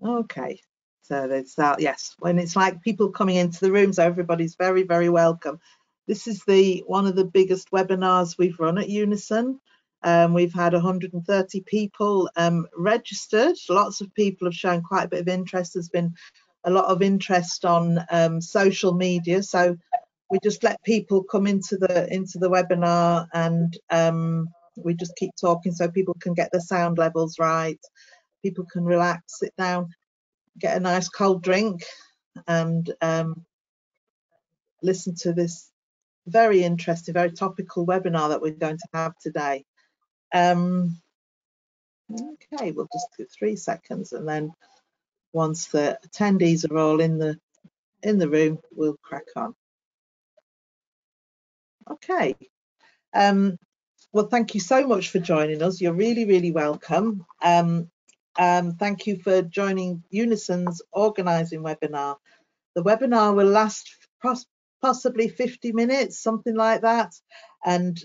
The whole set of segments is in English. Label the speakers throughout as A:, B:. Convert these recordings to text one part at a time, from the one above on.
A: Okay, so there's that. Yes, when it's like people coming into the room, so everybody's very, very welcome. This is one of the biggest webinars we've run at UNISON. We've had 130 people registered. Lots of people have shown quite a bit of interest. There's been a lot of interest on social media, so we just let people come into the webinar, and we just keep talking so people can get the sound levels right. People can relax, sit down, get a nice cold drink, and listen to this very interesting, very topical webinar that we're going to have today. Okay, we'll just do 3 seconds, and then once the attendees are all in the room, we'll crack on. Okay. Well, thank you so much for joining us. You're really, really welcome. Thank you for joining UNISON's Organising webinar. The webinar will last possibly 50 minutes, something like that. And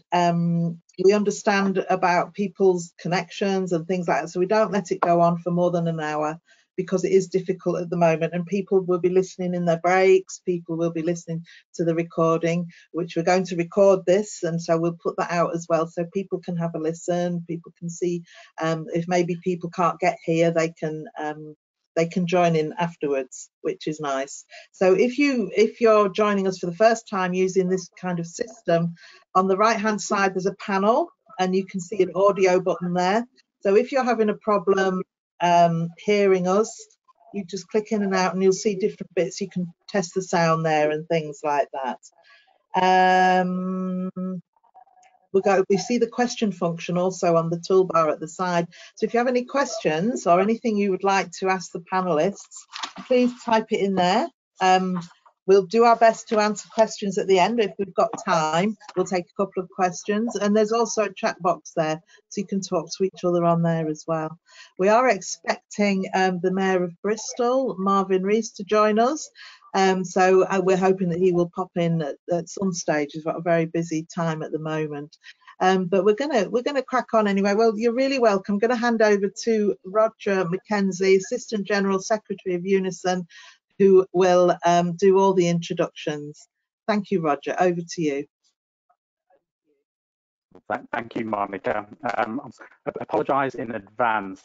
A: we understand about people's connections and things like that, so we don't let it go on for more than an hour, because it is difficult at the moment, and people will be listening in their breaks, people will be listening to the recording, which we're going to record this, and so we'll put that out as well, so people can have a listen, people can see. If maybe people can't get here, they can join in afterwards, which is nice. So if you're joining us for the first time using this kind of system, on the right hand side there's a panel, and you can see an audio button there. So if you're having a problem hearing us, you just click in and out and you'll see different bits. You can test the sound there and things like that. We see the question function also on the toolbar at the side. So if you have any questions or anything you would like to ask the panelists, please type it in there. We'll do our best to answer questions at the end. If we've got time, we'll take a couple of questions. And there's also a chat box there, so you can talk to each other on there as well. We are expecting the Mayor of Bristol, Marvin Rees, to join us. So we're hoping that he will pop in at some stage. He's got a very busy time at the moment. But we're gonna crack on anyway. Well, you're really welcome. I'm going to hand over to Roger McKenzie, Assistant General Secretary of UNISON, who will do all the introductions. Thank you, Roger. Over to you.
B: Thank you, Monica. I apologise in advance.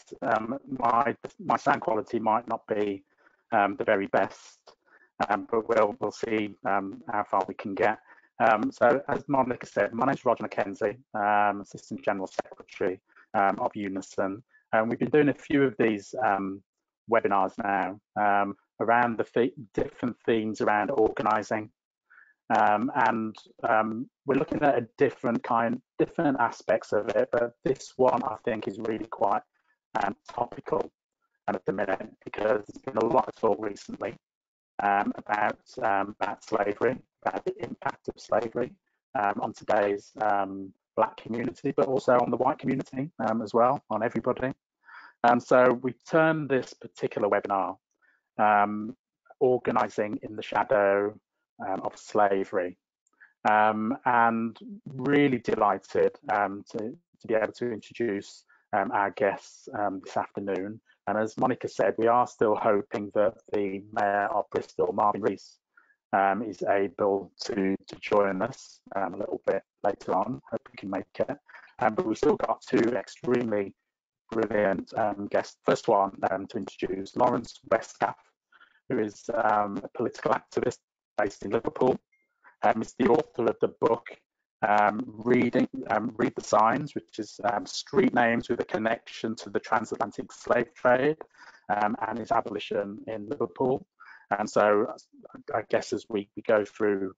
B: My sound quality might not be the very best, but we'll see how far we can get. So, as Monica said, my name is Roger McKenzie, Assistant General Secretary of UNISON, and we've been doing a few of these webinars now around the different themes around organising, and we're looking at a different aspects of it, but this one I think is really quite topical at the minute, because there's been a lot of talk recently about slavery, about the impact of slavery on today's Black community, but also on the white community as well, on everybody. So we termed this particular webinar Organising in the Shadow of Slavery, and really delighted to be able to introduce our guests this afternoon. And as Monica said, we are still hoping that the Mayor of Bristol, Marvin Rees, is able to join us a little bit later on. Hope we can make it. But we've still got two extremely brilliant guests. First one to introduce Laurence Westgaph, who is a political activist based in Liverpool. He's the author of the book Read the Signs, which is street names with a connection to the transatlantic slave trade and its abolition in Liverpool. And so I guess as we go through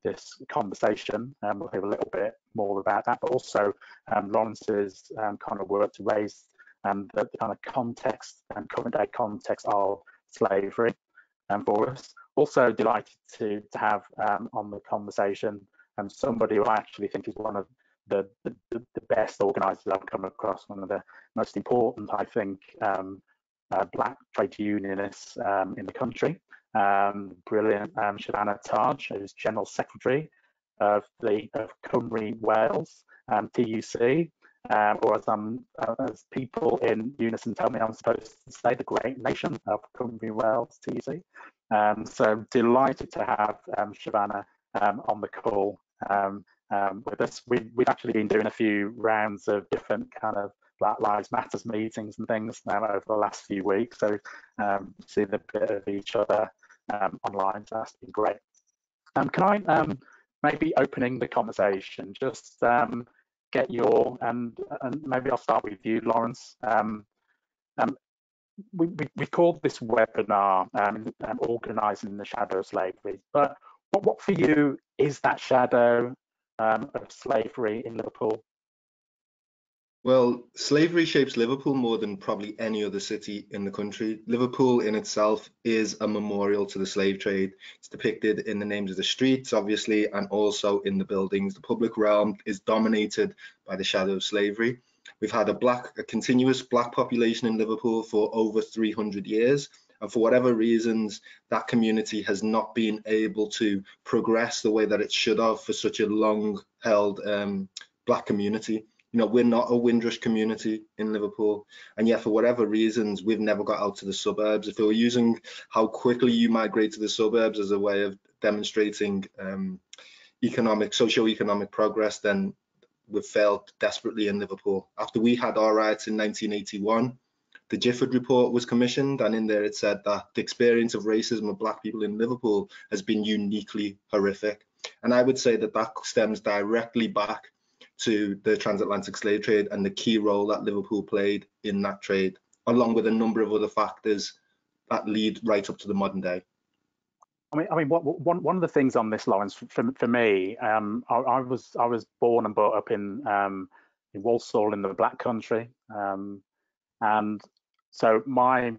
B: this conversation, we'll hear a little bit more about that, but also Laurence's kind of work to raise the kind of context and current day context of slavery for us. Also delighted to have on the conversation somebody who I actually think is one of the best organisers I've come across, one of the most important, I think, Black trade unionists in the country. Brilliant Shavanah Taj, who's General Secretary of Cymru Wales, TUC, or as people in Unison tell me I'm supposed to say, the great nation of Cymru Wales, TUC. So delighted to have Shavanah on the call with us. We've actually been doing a few rounds of different kind of Black Lives Matters meetings and things over the last few weeks, so seeing a bit of each other online, so that's been great. Can I maybe opening the conversation, just get your, and maybe I'll start with you, Laurence. We called this webinar Organising the Shadow of Slavery, but what for you is that shadow of slavery in Liverpool?
C: Well, slavery shapes Liverpool more than probably any other city in the country. Liverpool in itself is a memorial to the slave trade. It's depicted in the names of the streets, obviously, and also in the buildings. The public realm is dominated by the shadow of slavery. We've had a continuous black population in Liverpool for over 300 years. And for whatever reasons, that community has not been able to progress the way that it should have for such a long-held black community. You know, we're not a Windrush community in Liverpool, and yet for whatever reasons, we've never got out to the suburbs. If we were using how quickly you migrate to the suburbs as a way of demonstrating socio-economic progress, then we've failed desperately in Liverpool. After we had our riots in 1981, the Gifford report was commissioned, and in there it said that the experience of racism of black people in Liverpool has been uniquely horrific. And I would say that that stems directly back to the transatlantic slave trade and the key role that Liverpool played in that trade, along with a number of other factors that lead right up to the modern day.
B: I mean, one of the things on this, Laurence, for me, I was born and brought up in Walsall in the Black Country, and so my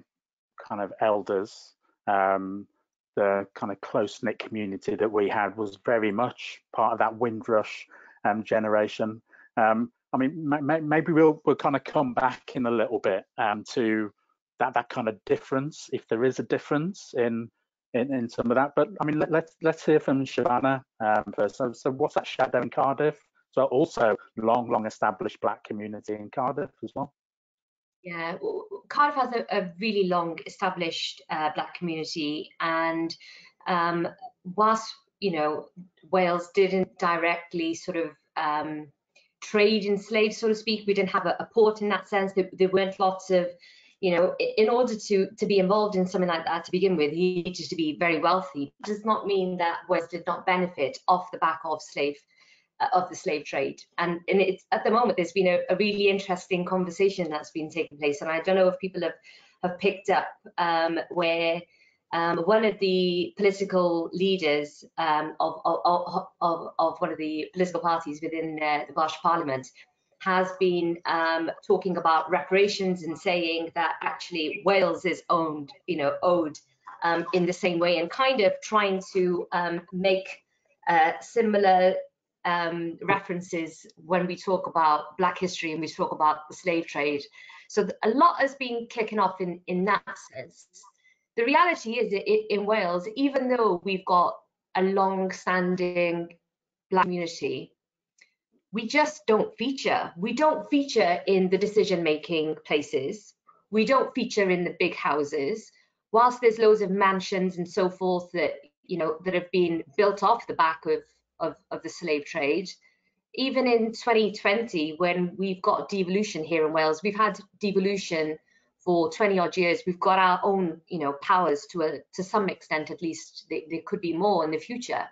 B: kind of elders, the kind of close-knit community that we had was very much part of that Windrush generation. I mean, maybe we'll kind of come back in a little bit to that kind of difference, if there is a difference in some of that. But I mean, let's hear from Shavanah first. So what's that shadow in Cardiff? So also long established black community in Cardiff as well.
D: Yeah, well, Cardiff has a really long established black community, and whilst Wales didn't directly sort of trade in slaves, so to speak, we didn't have a port in that sense. There weren't lots of, in order to be involved in something like that to begin with, you needed to be very wealthy. It does not mean that Wales did not benefit off the back of the slave trade. And it's, at the moment, there's been a really interesting conversation that's been taking place, and I don't know if people have picked up where one of the political leaders of one of the political parties within the Welsh Parliament has been talking about reparations and saying that actually Wales is owed in the same way, and kind of trying to make similar references when we talk about black history and we talk about the slave trade. So a lot has been kicking off in that sense. The reality is that in Wales, even though we've got a long-standing black community, we just don't feature. We don't feature in the decision-making places. We don't feature in the big houses. Whilst there's loads of mansions and so forth that that have been built off the back of the slave trade, even in 2020, when we've got devolution here in Wales, we've had devolution for 20 odd years. We've got our own, powers to some extent, at least. There could be more in the future.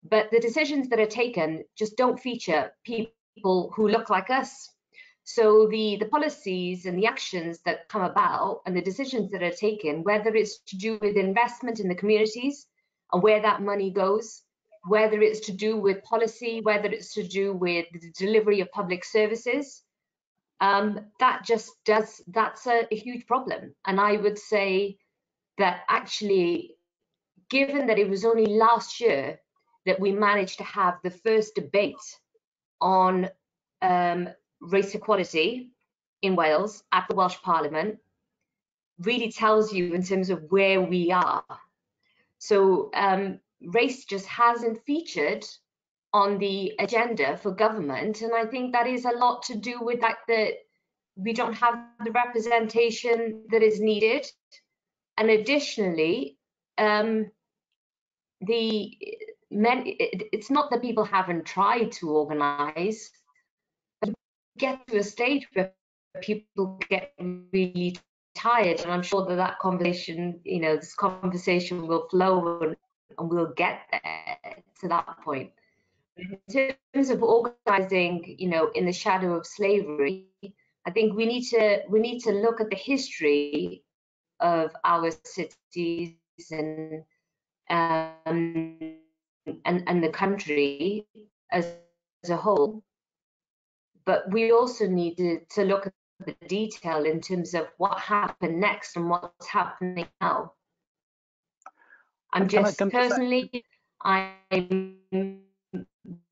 D: But the decisions that are taken just don't feature people who look like us. So the policies and the actions that come about and the decisions that are taken, whether it's to do with investment in the communities and where that money goes, whether it's to do with policy, whether it's to do with the delivery of public services, that's a huge problem. And I would say that actually, given that it was only last year that we managed to have the first debate on race equality in Wales at the Welsh Parliament, really tells you in terms of where we are. So race just hasn't featured on the agenda for government, and I think that is a lot to do with the fact that we don't have the representation that is needed. And additionally, it's not that people haven't tried to organise, but you get to a stage where people get really tired, and I'm sure that conversation, this conversation will flow and we'll get there to that point. In terms of organising, in the shadow of slavery, I think we need to look at the history of our cities and the country as a whole, but we also need to look at the detail in terms of what happened next and what's happening now. I'm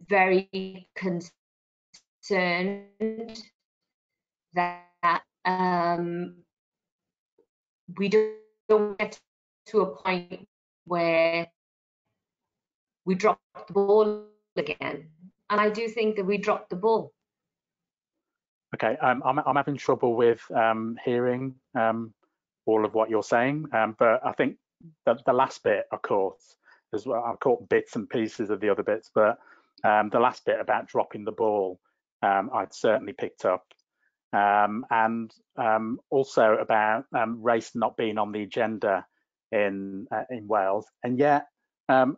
D: very concerned that we don't get to a point where we drop the ball again, and I do think that we dropped the ball.
B: Okay, I'm having trouble with hearing all of what you're saying, but I think that the last bit, of course, as well, I've caught bits and pieces of the other bits, but the last bit about dropping the ball, I'd certainly picked up, and also about race not being on the agenda in Wales, and yet I'm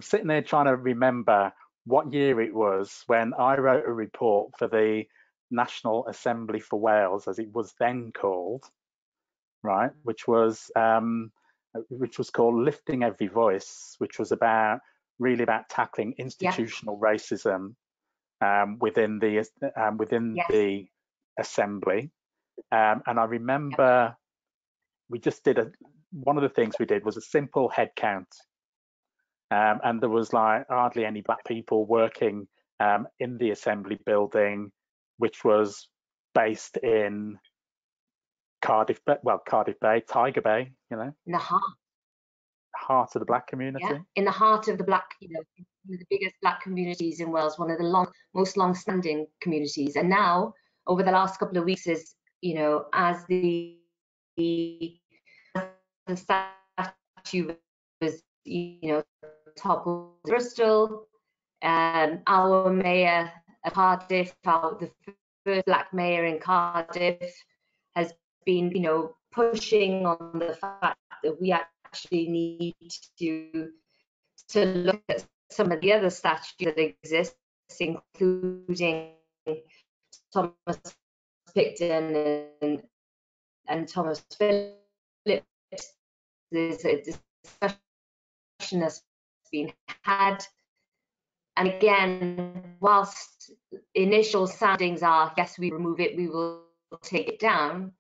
B: sitting there trying to remember what year it was when I wrote a report for the National Assembly for Wales, as it was then called, right, which was called Lifting Every Voice, which was really about tackling institutional racism within the the Assembly, and I remember we just did one of the things we did was a simple head count, and there was like hardly any black people working in the Assembly building, which was based in Cardiff, Cardiff Bay, Tiger Bay, in the heart of the black community.
D: Yeah, in the heart of the black, one of the biggest black communities in Wales, one of the most long-standing communities. And now, over the last couple of weeks, as the statue was, toppled Bristol, our mayor of Cardiff, the first black mayor in Cardiff, has been, pushing on the fact that we actually need to look at some of the other statues that exist, including Thomas Picton and Thomas Phillips. There's a discussion that's been had. And again, whilst initial soundings are, yes, we remove it, we will take it down,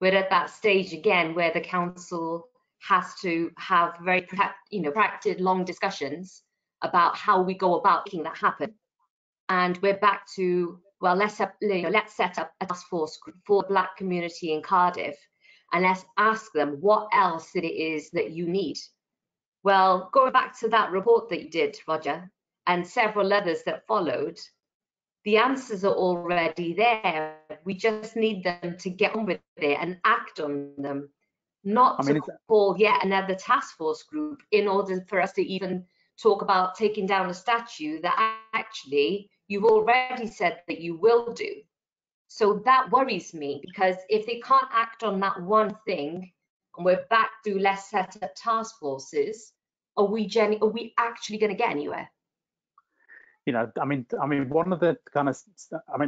D: we're at that stage again where the council has to have very protracted, long discussions about how we go about making that happen. And we're back to, well, let's set up a task force for the black community in Cardiff, and let's ask them what else it is that you need. Well, going back to that report that you did, Roger, and several others that followed, the answers are already there. We just need them to get on with it and act on them, not to call yet another task force group in order for us to even talk about taking down a statue that actually you've already said that you will do. So that worries me, because if they can't act on that one thing and we're back to let's set up task forces, are we actually going to get anywhere?
B: One of the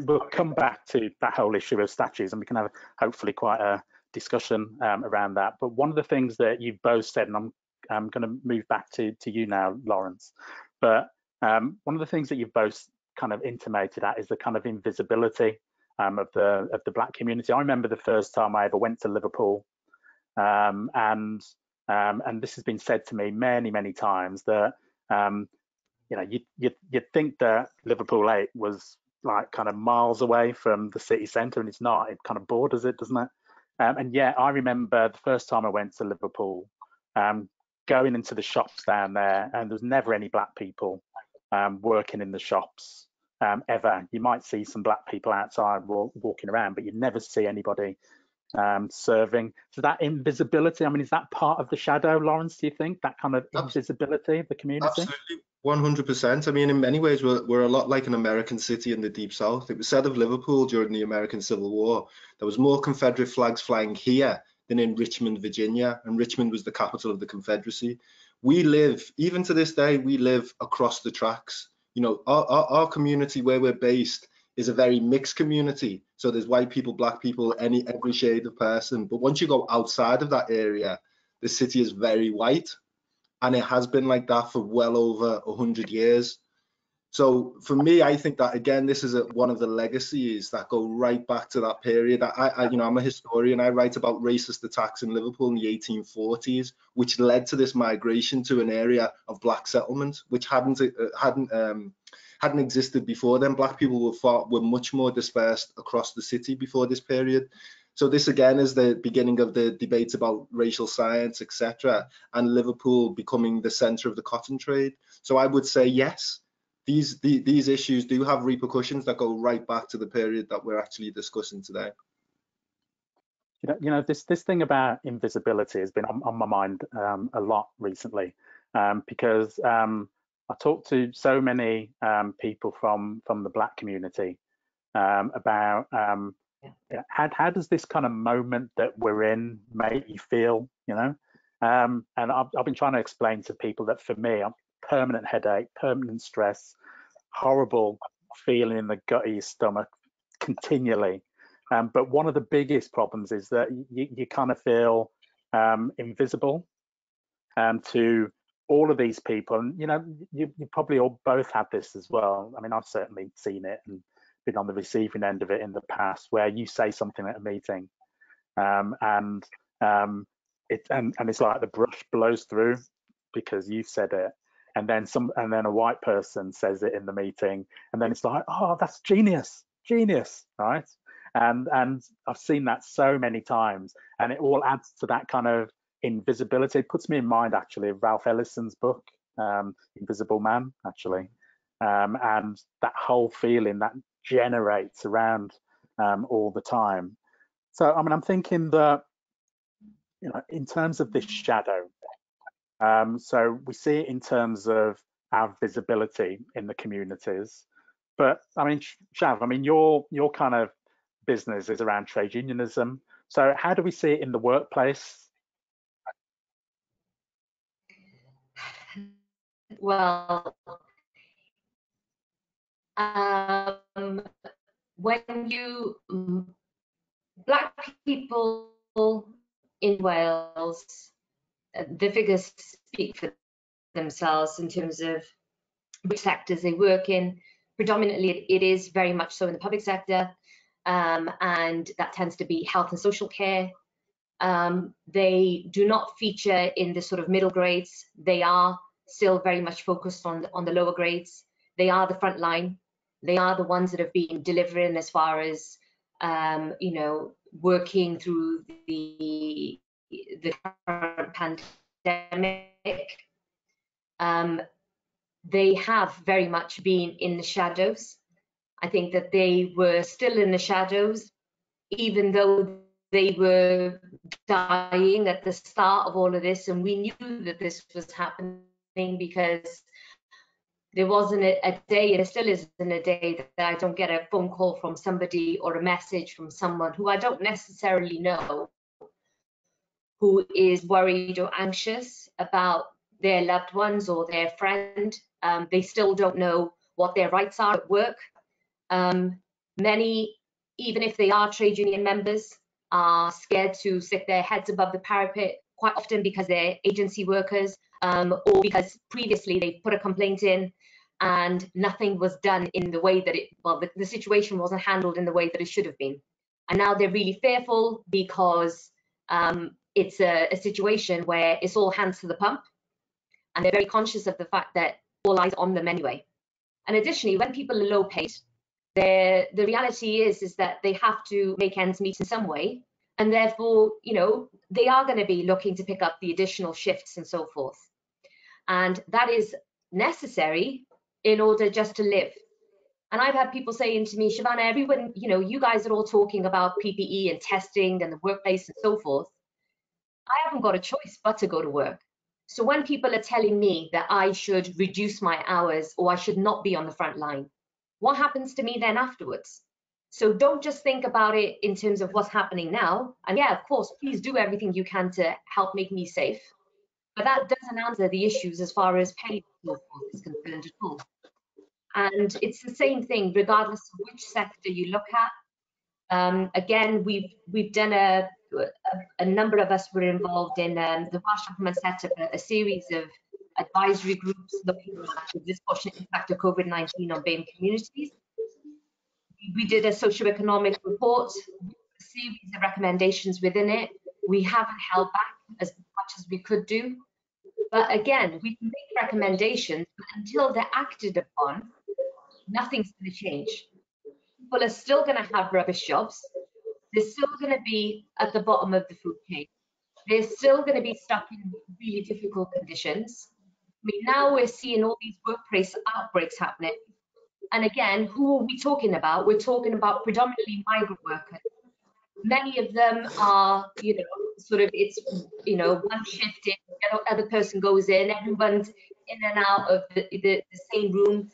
B: we'll come back to that whole issue of statues, and we can have hopefully quite a discussion around that. But one of the things that you've both said, and I'm going to move back to you now, Laurence, but one of the things that you've both kind of intimated at is the kind of invisibility of the black community. I remember the first time I ever went to Liverpool, and this has been said to me many times that you'd think that Liverpool 8 was like kind of miles away from the city centre, and it's not. It kind of borders it, doesn't it? And yet I remember the first time I went to Liverpool, going into the shops down there, and there was never any black people working in the shops ever. You might see some black people outside walking around, but you never see anybody serving. So that invisibility, I mean, is that part of the shadow, Laurence, do you think, that kind of invisibility of the community?
C: Absolutely, 100%. I mean, in many ways, we're a lot like an American city in the Deep South. It was said of Liverpool during the American Civil War, there was more Confederate flags flying here than in Richmond, Virginia, and Richmond was the capital of the Confederacy. We live, even to this day, we live across the tracks. You know, our community where we're based is a very mixed community. So there's white people, black people, every shade of person. But once you go outside of that area, the city is very white. And it has been like that for well over 100 years. So for me, I think that, again, this is one of the legacies that go right back to that period. You know, I'm a historian. I write about racist attacks in Liverpool in the 1840s, which led to this migration to an area of black settlement, which hadn't existed before then. Black people were much more dispersed across the city before this period. So this again is the beginning of the debates about racial science, etc., and Liverpool becoming the centre of the cotton trade. So I would say yes, these issues do have repercussions that go right back to the period that we're actually discussing today.
B: You know, this thing about invisibility has been on my mind a lot recently, because I talked to so many people from the black community about how does this kind of moment that we're in make you feel, you know? And I've been trying to explain to people that for me, permanent headache, permanent stress, horrible feeling in the gut of your stomach continually. But one of the biggest problems is that you kind of feel invisible to all of these people. And, you know, you probably all both have this as well. I mean, I've certainly seen it and been on the receiving end of it in the past, where you say something at a meeting and it's like the brush blows through because you've said it, and then a white person says it in the meeting, and then it's like, oh, that's genius, right? And I've seen that so many times, and it all adds to that kind of invisibility. It puts me in mind actually of Ralph Ellison's book, Invisible Man, actually, and that whole feeling that generates around all the time. So I mean, I'm thinking that, you know, in terms of this shadow, so we see it in terms of our visibility in the communities, but I mean, Shav, I mean, your kind of business is around trade unionism. So how do we see it in the workplace?
D: Well, when black people in Wales, the figures speak for themselves in terms of which sectors they work in. Predominantly, it is very much so in the public sector, and that tends to be health and social care. They do not feature in the sort of middle grades. They are still very much focused on the lower grades. They are the front line. They are the ones that have been delivering as far as you know, working through the current pandemic. They have very much been in the shadows. I think that they were still in the shadows, even though they were dying at the start of all of this, and we knew that this was happening because there wasn't a day, and it still isn't a day, that I don't get a phone call from somebody or a message from someone who I don't necessarily know, who is worried or anxious about their loved ones or their friend. They still don't know what their rights are at work. Many, even if they are trade union members, are scared to stick their heads above the parapet, quite often because they're agency workers, or because previously they put a complaint in and nothing was done in the way that the situation wasn't handled in the way that it should have been. And now they're really fearful because it's a situation where it's all hands to the pump, and they're very conscious of the fact that all eyes are on them anyway. And additionally, when people are low paid, the reality is that they have to make ends meet in some way, and therefore, you know, they are going to be looking to pick up the additional shifts and so forth. And that is necessary in order just to live. And I've had people saying to me, Shavanah, everyone, you know, you guys are all talking about PPE and testing and the workplace and so forth. I haven't got a choice but to go to work. So when people are telling me that I should reduce my hours or I should not be on the front line, what happens to me then afterwards? So don't just think about it in terms of what's happening now. And yeah, of course, please do everything you can to help make me safe. But that doesn't answer the issues as far as pay and so forth is concerned at all. And it's the same thing, regardless of which sector you look at. Again, we've done a number of us were involved in the Welsh government set up a series of advisory groups looking at the disproportionate impact of COVID-19 on BAME communities. We did a socioeconomic report, a series of recommendations within it. We haven't held back as much as we could do. But again, we can make recommendations, but until they're acted upon, nothing's going to change. People are still going to have rubbish jobs. They're still going to be at the bottom of the food chain. They're still going to be stuck in really difficult conditions. I mean, now we're seeing all these workplace outbreaks happening. And again, who are we talking about? We're talking about predominantly migrant workers. Many of them are, you know, sort of, it's, you know, one shift in, the other person goes in, everyone's in and out of the same room.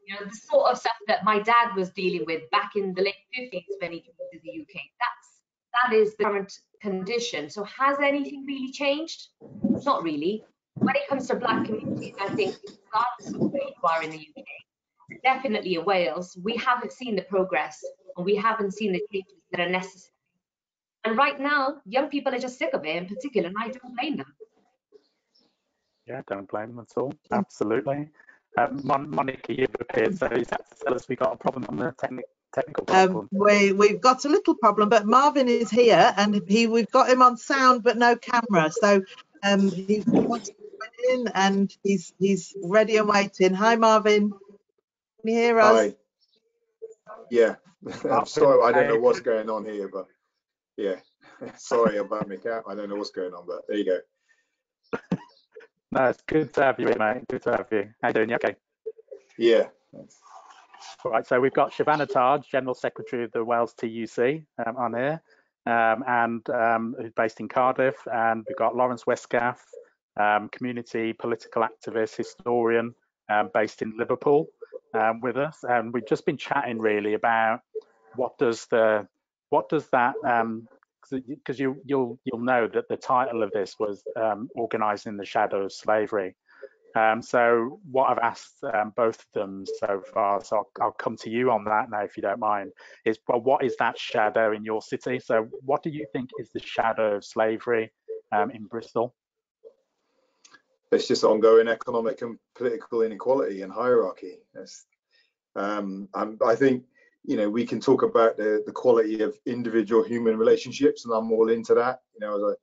D: You know, the sort of stuff that my dad was dealing with back in the late 50s when he came to the UK. That is the current condition. So has anything really changed? Not really. When it comes to Black communities, I think regardless of where you are in the UK, definitely in Wales, we haven't seen the progress and we haven't seen the changes that are necessary. And right now, young people are just sick of it in particular, and I don't blame them. Yeah,
B: don't blame them at all. Absolutely. Monica, you've appeared, so is that to tell us we've got a problem on the technical problem?
A: We've got a little problem, but Marvin is here, and we've got him on sound but no camera. So he wants to join in, and he's ready and waiting. Hi, Marvin. Can you hear us?
E: Hi. Yeah. I'm sorry, I don't know what's going on here, but yeah. Sorry about my cat. I don't know what's going on, but there you go.
B: No, it's good to have you, mate. Good to have you. How you doing? You okay?
E: Yeah.
B: All right, so we've got Shavanah Taj, General Secretary of the Wales TUC on here, and who's based in Cardiff, and we've got Laurence Westgaph, community political activist, historian, based in Liverpool, with us. And we've just been chatting really about what does that because you'll know that the title of this was Organising the Shadow of Slavery. So what I've asked both of them so far, so I'll come to you on that now if you don't mind, is, well, what is that shadow in your city? So what do you think is the shadow of slavery in Bristol?
E: It's just ongoing economic and political inequality and hierarchy. I think, you know, we can talk about the quality of individual human relationships, and I'm all into that. You know,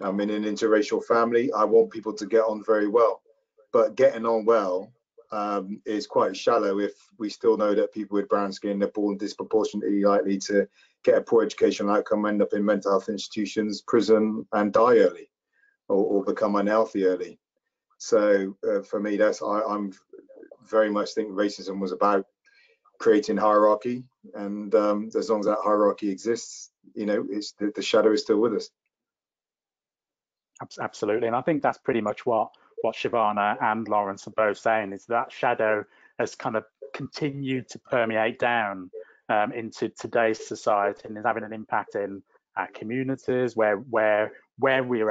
E: I'm in an interracial family. I want people to get on very well, but getting on well is quite shallow if we still know that people with brown skin are born disproportionately likely to get a poor educational outcome, end up in mental health institutions, prison, and die early, or become unhealthy early. So for me, I'm very much think racism was about creating hierarchy, and as long as that hierarchy exists, you know, it's the shadow is still with us.
B: Absolutely, and I think that's pretty much what Shavanah and Laurence are both saying, is that shadow has kind of continued to permeate down into today's society and is having an impact in our communities, where we're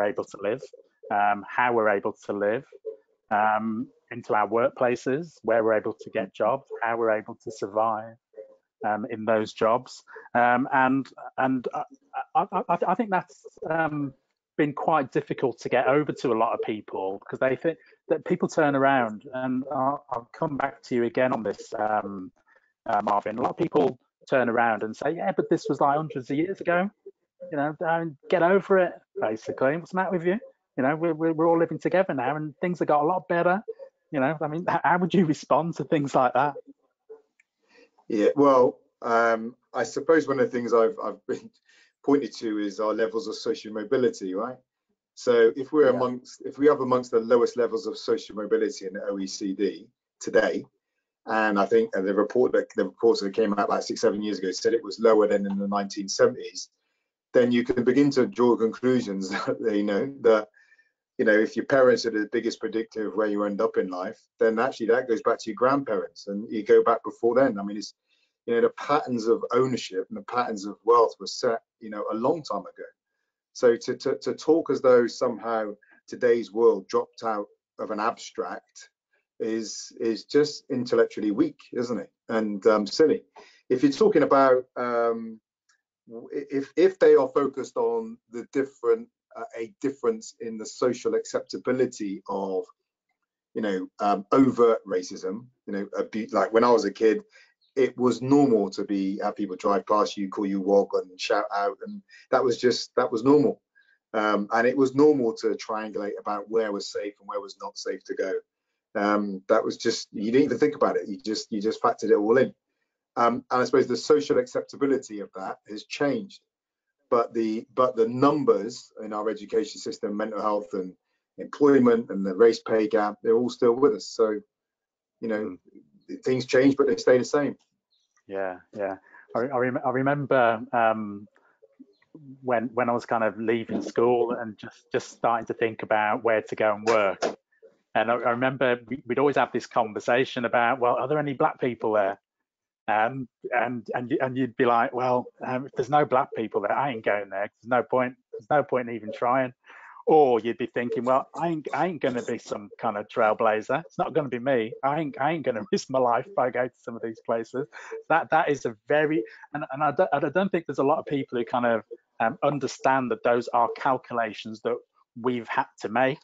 B: able to live, how we're able to live, into our workplaces, where we're able to get jobs, how we're able to survive in those jobs, and I think that's been quite difficult to get over to a lot of people, because they think that people turn around, and I'll come back to you again on this, Marvin. A lot of people turn around and say, yeah, but this was like hundreds of years ago. You know, don't get over it. Basically, what's the matter with you? You know, we're all living together now, and things have got a lot better. You know, I mean, how would you respond to things like that?
E: Yeah, well, I suppose one of the things I've been pointed to is our levels of social mobility, right? So if we have amongst the lowest levels of social mobility in the OECD today, And I think the reports that came out about 6-7 years ago said it was lower than in the 1970s. Then you can begin to draw conclusions that, if your parents are the biggest predictor of where you end up in life, then actually that goes back to your grandparents, and you go back before then. I mean, it's, the patterns of ownership and the patterns of wealth were set, a long time ago. So to talk as though somehow today's world dropped out of an abstract is just intellectually weak, isn't it? And silly. If you're talking about if they are focused on the a difference in the social acceptability of overt racism, like when I was a kid, it was normal to have people drive past you, call you wog and shout out, and that was normal. And it was normal to triangulate about where was safe and where was not safe to go. That was just, you didn't even think about it, you just factored it all in. And I suppose the social acceptability of that has changed, but the numbers in our education system, mental health and employment and the race pay gap, they're all still with us. So things change, but they stay the same.
B: Yeah. I remember when I was kind of leaving school and just starting to think about where to go and work. And I remember we'd always have this conversation about, well, are there any black people there? And you'd be like, well, if there's no black people there, I ain't going there. There's no point even trying. Or you'd be thinking, well, I ain't going to be some kind of trailblazer. It's not going to be me. I ain't going to risk my life by going to some of these places. That is a very, and I don't think there's a lot of people who kind of understand that those are calculations that we've had to make.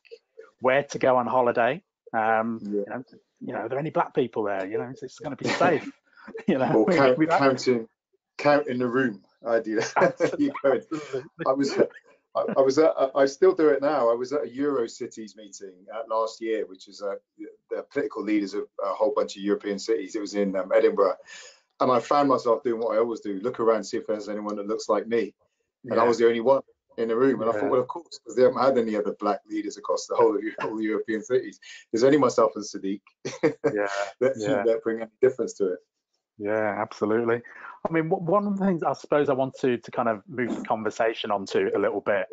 B: Where to go on holiday? Are there any black people there? It's going to be safe.
E: Or count in the room. I do that. I still do it now. I was at a Eurocities meeting last year, which is the political leaders of a whole bunch of European cities. It was in Edinburgh, and I found myself doing what I always do: look around, see if there's anyone that looks like me. And I was the only one in the room, and I thought, well, of course, because they haven't had any other black leaders across the whole European cities. There's only myself and Sadiq that bring any difference to it.
B: Yeah, absolutely. I mean, one of the things I suppose I want to kind of move the conversation onto a little bit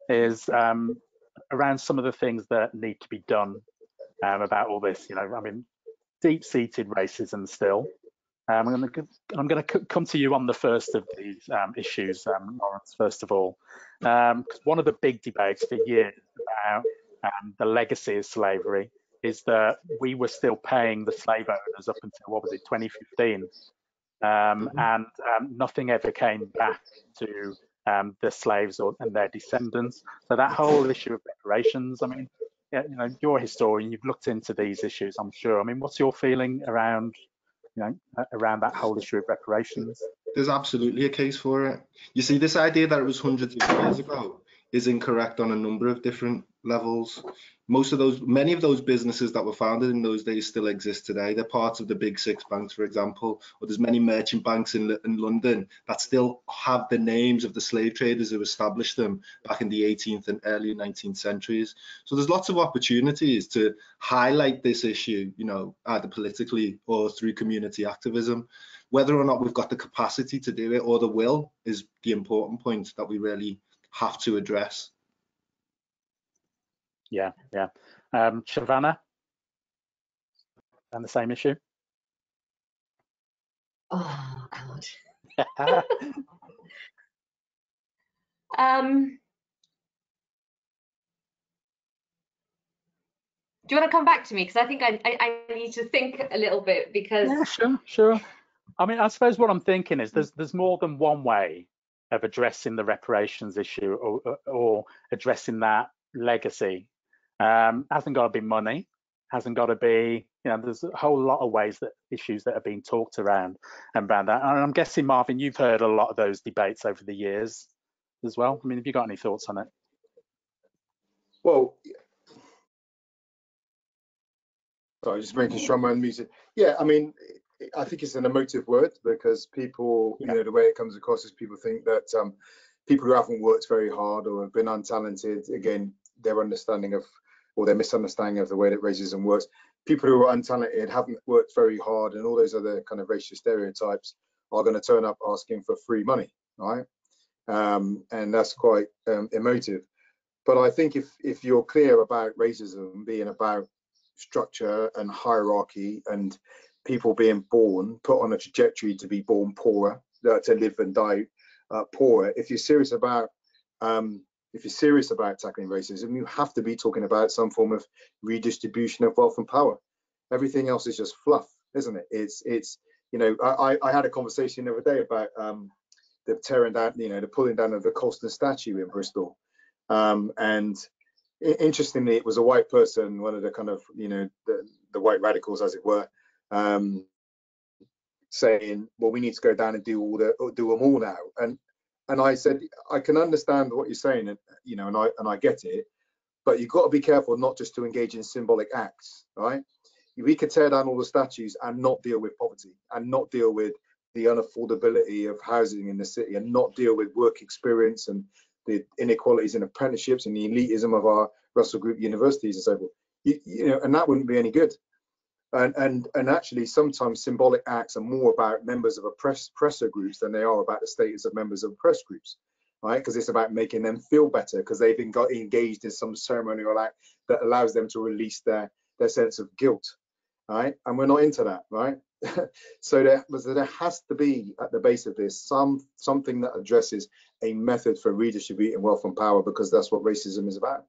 B: is around some of the things that need to be done about all this. I mean, deep-seated racism still. I'm going to come to you on the first of these issues, Laurence, first of all. Because one of the big debates for years about the legacy of slavery is that we were still paying the slave owners up until, 2015? And nothing ever came back to the slaves and their descendants. So that whole issue of reparations, I mean, you're a historian, you've looked into these issues, I'm sure. I mean, what's your feeling around that whole issue of reparations?
C: There's absolutely a case for it. You see, this idea that it was hundreds of years ago is incorrect on a number of different levels. Many of those businesses that were founded in those days still exist today. They're parts of the big six banks, for example, or there's many merchant banks in London that still have the names of the slave traders who established them back in the 18th and early 19th centuries. So there's lots of opportunities to highlight this issue, either politically or through community activism. Whether or not we've got the capacity to do it or the will is the important point that we really have to address.
B: Yeah. Shavanah, and the same issue?
D: Oh, God. Do you want to come back to me? Because I think I need to think a little bit, because...
B: Yeah, sure. I mean, I suppose what I'm thinking is there's more than one way of addressing the reparations issue or addressing that legacy. Hasn't got to be money, hasn't got to be, there's a whole lot of issues that are being talked around that. And I'm guessing, Marvin, you've heard a lot of those debates over the years as well. I mean, have you got any thoughts on it?
E: Well, sorry, just making sure I'm unmuted. Yeah, I mean, I think it's an emotive word, because people, the way it comes across is people think that people who haven't worked very hard or have been untalented, again, their understanding of, or their misunderstanding of the way that racism works. people who are untalented, haven't worked very hard, and all those other kind of racial stereotypes are going to turn up asking for free money, right? And that's quite emotive. But I think if you're clear about racism being about structure and hierarchy and people being born, put on a trajectory to be born poorer, to live and die poorer, if you're serious about tackling racism, you have to be talking about some form of redistribution of wealth and power. Everything else is just fluff, isn't it? It's you know, I had a conversation the other day about the tearing down, you know, the pulling down of the Colston statue in Bristol, and interestingly, it was a white person, one of the kind of, you know, the white radicals, as it were, saying, well, we need to go down and do them all now. And I said, I can understand what you're saying, and you know, and I get it, but you've got to be careful not just to engage in symbolic acts, right? We could tear down all the statues and not deal with poverty, and not deal with the unaffordability of housing in the city, and not deal with work experience and the inequalities in apprenticeships and the elitism of our Russell Group universities and so forth. You know, and that wouldn't be any good. And actually, sometimes symbolic acts are more about members of oppressor groups than they are about the status of members of oppressed groups, right? Because it's about making them feel better because they've been engaged in some ceremonial act that allows them to release their sense of guilt, right? And we're not into that, right? So there has to be at the base of this something that addresses a method for redistributing wealth and power, because that's what racism is about.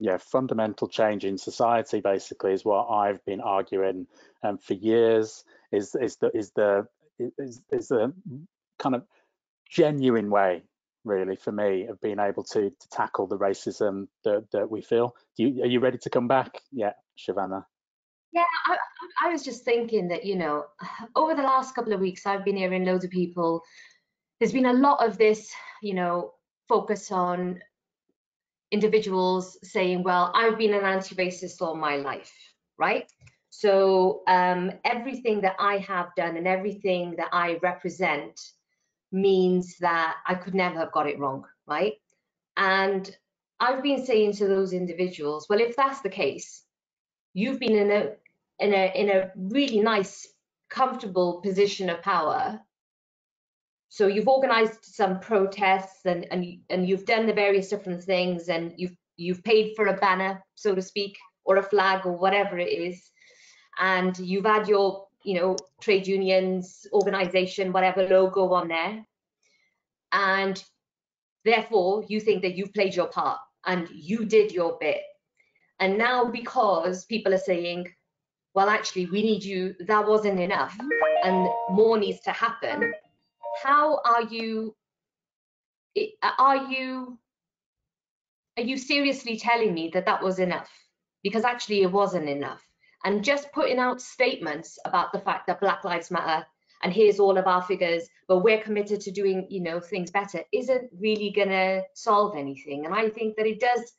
B: Yeah, fundamental change in society basically is what I've been arguing for years. Is the kind of genuine way, really, for me, of being able to tackle the racism that we feel. Are you ready to come back? Yeah, Shavanah.
D: Yeah, I was just thinking that, you know, over the last couple of weeks, I've been hearing loads of people. There's been a lot of this, you know, focus on individuals saying, well, I've been an anti-racist all my life, right? So everything that I have done and everything that I represent means that I could never have got it wrong, right? And I've been saying to those individuals, well, if that's the case, you've been in a really nice, comfortable position of power. So you've organized some protests and you've done the various different things, and you've paid for a banner, so to speak, or a flag or whatever it is, and you've had your, you know, trade unions, organization, whatever logo on there, and therefore you think that you've played your part and you did your bit. And now, because people are saying, well, actually, we need you, that wasn't enough and more needs to happen, how are you seriously telling me that that was enough? Because actually it wasn't enough. And just putting out statements about the fact that Black Lives Matter and here's all of our figures, but we're committed to doing, you know, things better, isn't really gonna solve anything. And I think that it does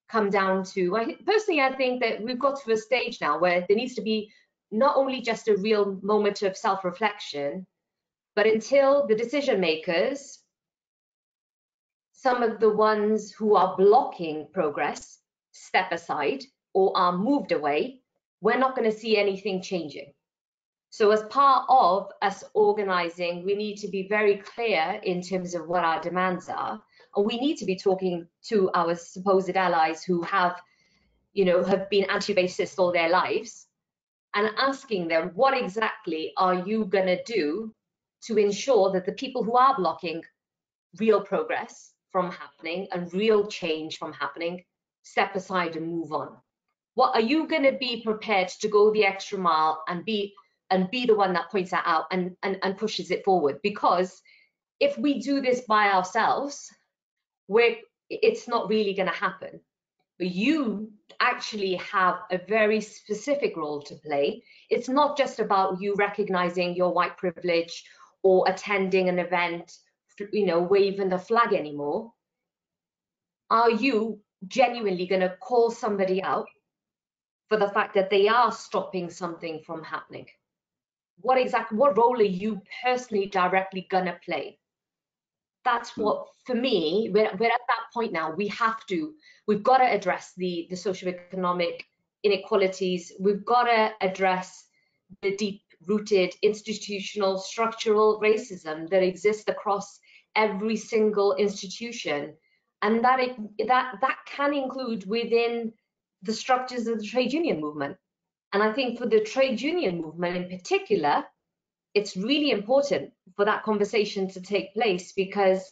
D: come down to, I think that we've got to a stage now where there needs to be not only just a real moment of self-reflection, but until the decision makers, some of the ones who are blocking progress, step aside or are moved away, we're not going to see anything changing. So as part of us organizing, we need to be very clear in terms of what our demands are. And we need to be talking to our supposed allies who have, you know, have been anti-racist all their lives and asking them, what exactly are you going to do to ensure that the people who are blocking real progress from happening and real change from happening step aside and move on? What are you going to be prepared to go the extra mile and be the one that points that out and pushes it forward? Because if we do this by ourselves, it's not really going to happen. But you actually have a very specific role to play. It's not just about you recognizing your white privilege or attending an event, you know, waving the flag anymore. Are you genuinely going to call somebody out for the fact that they are stopping something from happening? What role are you personally directly going to play? That's what, for me, we're at that point now. We've got to address the socioeconomic inequalities, we've got to address the deep-rooted institutional structural racism that exists across every single institution, and that can include within the structures of the trade union movement. And I think for the trade union movement in particular, it's really important for that conversation to take place, because,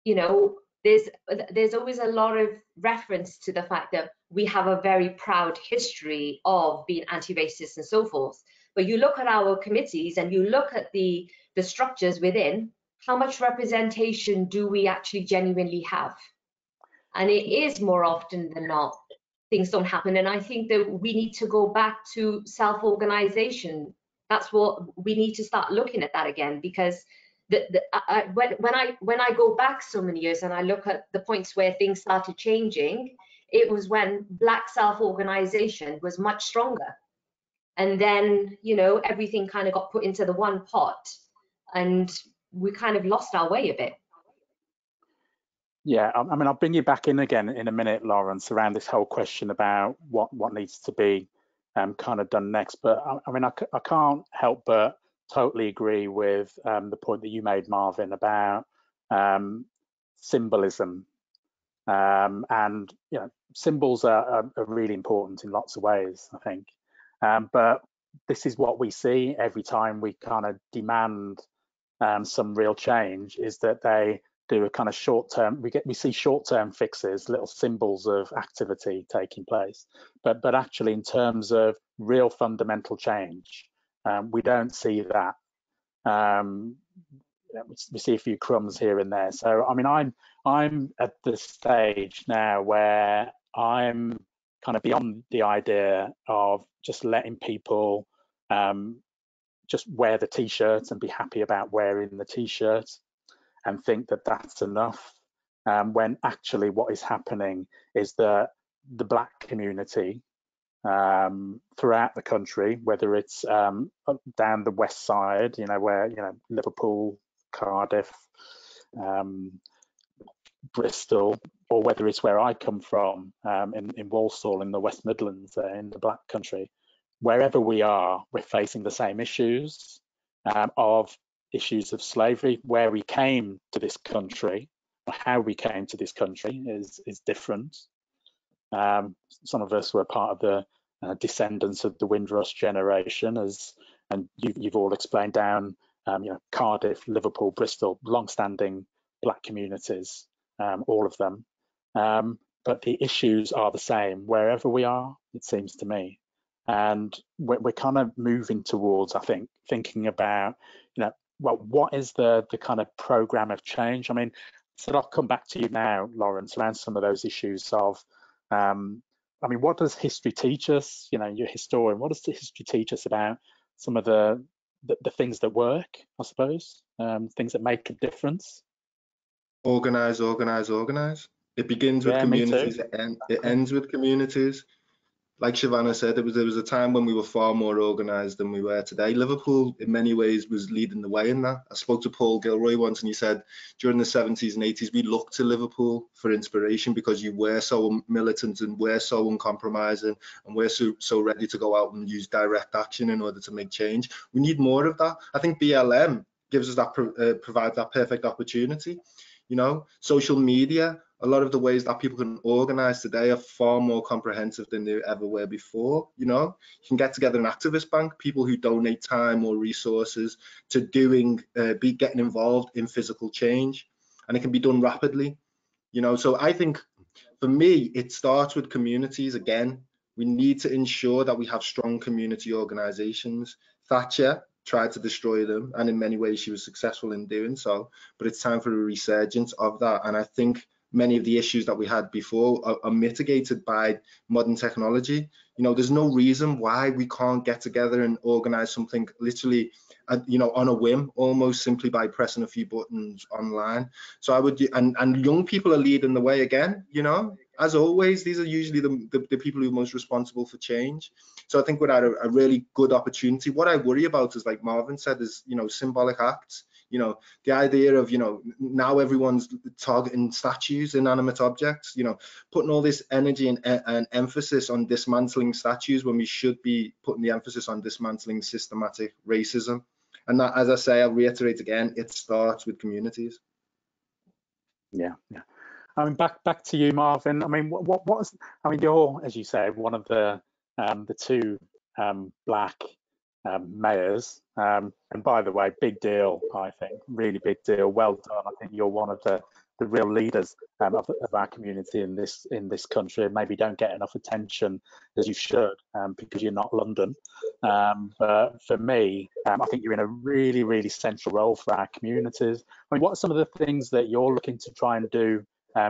D: you know, there's always a lot of reference to the fact that we have a very proud history of being anti-racist and so forth. But you look at our committees and you look at the structures within, how much representation do we actually genuinely have? And it is more often than not, things don't happen. And I think that we need to go back to self-organization. That's what we need to start looking at that again, because when I go back so many years and I look at the points where things started changing, it was when Black self-organization was much stronger. And then, you know, everything kind of got put into the one pot and we kind of lost our way a bit.
B: Yeah, I mean, I'll bring you back in again in a minute, Laurence, around this whole question about what needs to be kind of done next. But I mean, I can't help but totally agree with the point that you made, Marvin, about symbolism. And, you know, symbols are really important in lots of ways, I think. But this is what we see every time we kind of demand some real change, is that they do a kind of short-term, we see short-term fixes, little symbols of activity taking place, but actually in terms of real fundamental change, we don't see that. We see a few crumbs here and there. So I mean, I'm at the stage now where I'm kind of beyond the idea of just letting people just wear the t-shirts and be happy about wearing the t-shirt and think that that's enough, when actually what is happening is that the Black community throughout the country, whether it's down the west side, you know, where, you know, Liverpool, Cardiff, Bristol, or whether it's where I come from, in Walsall in the West Midlands, in the Black country, wherever we are, we're facing the same issues of slavery. Where we came to this country, or how we came to this country is different. Some of us were part of the descendants of the Windrush generation, and you've all explained down, you know, Cardiff, Liverpool, Bristol, long-standing Black communities, all of them. But the issues are the same wherever we are, it seems to me. And we're kind of moving towards, I think, thinking about, you know, well, what is the kind of program of change? I mean, so I'll come back to you now, Laurence, around some of those issues of, I mean, what does history teach us? You know, you're a historian. What does the history teach us about some of the things that work, I suppose, things that make a difference?
C: Organize, organize, organize. It begins with communities, it ends with communities. Like Shavanah said, there was a time when we were far more organised than we were today. Liverpool, in many ways, was leading the way in that. I spoke to Paul Gilroy once, and he said during the 70s and 80s, we looked to Liverpool for inspiration because you were so militant and were so uncompromising, and we're so ready to go out and use direct action in order to make change. We need more of that. I think BLM gives us that, provides that perfect opportunity. You know, social media, a lot of the ways that people can organize today are far more comprehensive than they ever were before. You know, you can get together an activist bank, people who donate time or resources to getting involved in physical change, and it can be done rapidly. You know, so I think for me, it starts with communities. Again, we need to ensure that we have strong community organizations. Thatcher tried to destroy them, and in many ways she was successful in doing so, but it's time for a resurgence of that. And I think many of the issues that we had before are mitigated by modern technology. You know, there's no reason why we can't get together and organize something literally, you know, on a whim, almost simply by pressing a few buttons online. So I would, and young people are leading the way again. You know, as always, these are usually the people who are most responsible for change. So I think we're at a really good opportunity. What I worry about is, like Marvin said, is, you know, symbolic acts. You know, the idea of, you know, now everyone's targeting statues, inanimate objects, you know, putting all this energy and emphasis on dismantling statues when we should be putting the emphasis on dismantling systematic racism. And that, as I say, I'll reiterate again, it starts with communities.
B: Yeah, yeah. I mean, back to you, Marvin. I mean, what's, I mean, you're, as you said, one of the two black mayors. And by the way, big deal, I think, really big deal. Well done. I think you're one of the real leaders of our community in this country, and maybe don't get enough attention as you should because you're not London. But for me, I think you're in a really, really central role for our communities. I mean, what are some of the things that you're looking to try and do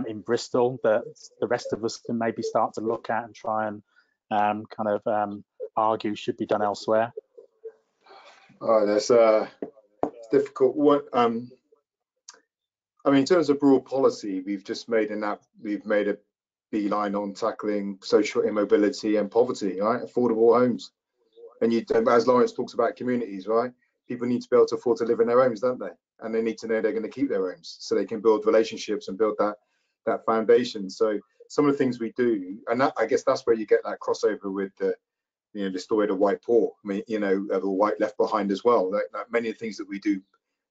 B: in Bristol that the rest of us can maybe start to look at and try and kind of argue should be done elsewhere?
E: Oh, that's it's difficult. What I mean, in terms of broad policy, we've made a beeline on tackling social immobility and poverty, right? Affordable homes, and as Laurence talks about communities, right? People need to be able to afford to live in their homes, don't they? And they need to know they're going to keep their homes, so they can build relationships and build that foundation. So some of the things we do, and I guess that's where you get that crossover with the, you know, the story of the white poor. I mean, you know, the white left behind as well. That many of the things that we do,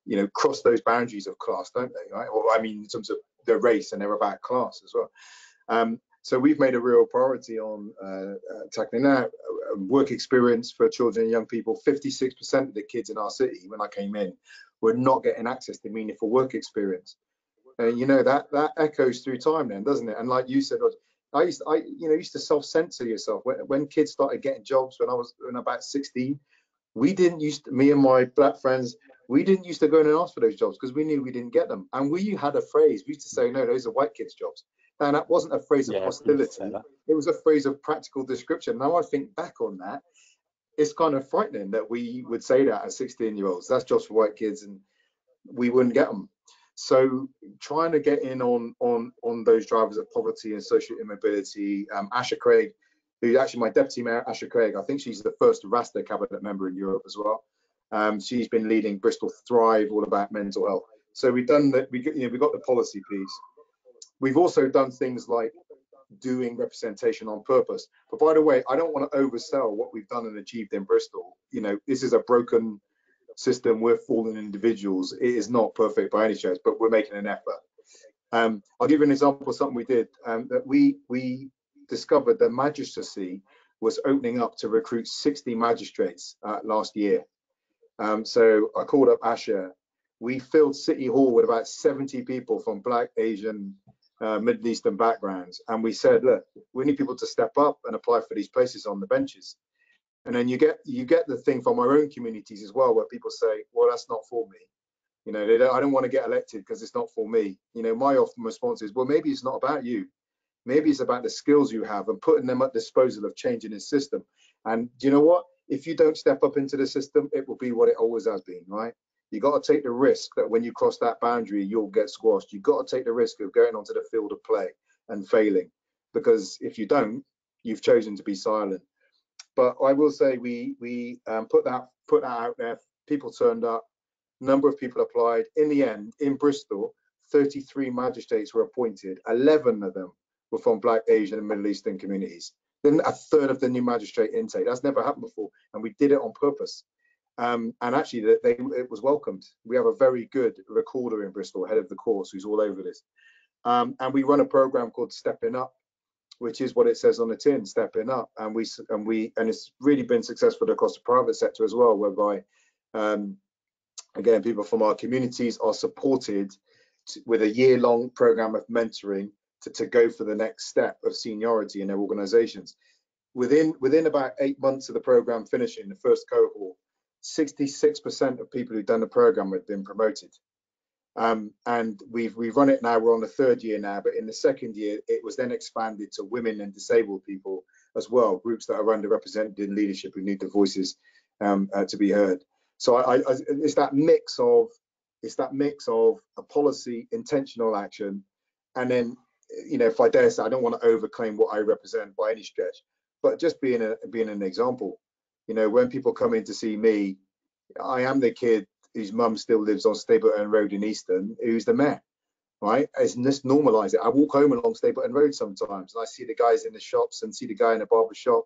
E: you know, cross those boundaries of class, don't they? Right? Or I mean, in terms of the race, and they're about class as well. So we've made a real priority on tackling that. Work experience for children and young people. 56% of the kids in our city, when I came in, were not getting access to meaningful work experience. And you know, that echoes through time then, doesn't it? And like you said, I used to self-censor yourself when kids started getting jobs when I was about 16. We didn't me and my black friends, we didn't used to go in and ask for those jobs because we knew we didn't get them. And we had a phrase, we used to say, no, those are white kids' jobs. And that wasn't a phrase of hostility. It was a phrase of practical description. Now I think back on that, it's kind of frightening that we would say that as 16-year-olds. That's jobs for white kids, and we wouldn't get them. So trying to get in on those drivers of poverty and social immobility. Asha Craig, who's actually my deputy mayor, Asha Craig, I think she's the first Rasta cabinet member in Europe as well. She's been leading Bristol Thrive, all about mental health. So we've done that. We got the policy piece. We've also done things like doing representation on purpose. But by the way, I don't want to oversell what we've done and achieved in Bristol. You know, this is a broken system. We're fallen individuals. It is not perfect by any stretch, but we're making an effort. I'll give you an example of something we did. That we discovered that magistracy was opening up to recruit 60 magistrates last year. So I called up Asha. We filled City Hall with about 70 people from Black, Asian, Middle Eastern backgrounds, and we said, look, we need people to step up and apply for these places on the benches. And then you get the thing from our own communities as well, where people say, well, that's not for me. You know, I don't want to get elected because it's not for me. You know, my often response is, well, maybe it's not about you. Maybe it's about the skills you have and putting them at disposal of changing the system. And do you know what? If you don't step up into the system, it will be what it always has been, right? You got to take the risk that when you cross that boundary, you'll get squashed. You've got to take the risk of going onto the field of play and failing, because if you don't, you've chosen to be silent. But I will say we put that out there. People turned up. Number of people applied. In the end, in Bristol, 33 magistrates were appointed. 11 of them were from Black, Asian, and Middle Eastern communities. Then a third of the new magistrate intake. That's never happened before, and we did it on purpose. And actually, it was welcomed. We have a very good recorder in Bristol, head of the course, who's all over this. And we run a program called Stepping Up, which is what it says on the tin, Stepping Up. And it's really been successful across the private sector as well, whereby, again, people from our communities are supported with a year-long program of mentoring to go for the next step of seniority in their organizations. Within about 8 months of the program finishing, the first cohort, 66% of people who've done the program have been promoted. And we've run it now, we're on the third year now, but in the second year, it was then expanded to women and disabled people as well, groups that are underrepresented in leadership who need the voices to be heard. So it's that mix of a policy, intentional action, and then, you know, if I dare say, I don't want to overclaim what I represent by any stretch, but just being an example. You know, when people come in to see me, I am the kid whose mum still lives on Stapleton Road in Easton, who's the mayor, right? It's just normalise it. I walk home along Stapleton Road sometimes, and I see the guys in the shops and see the guy in the barber shop,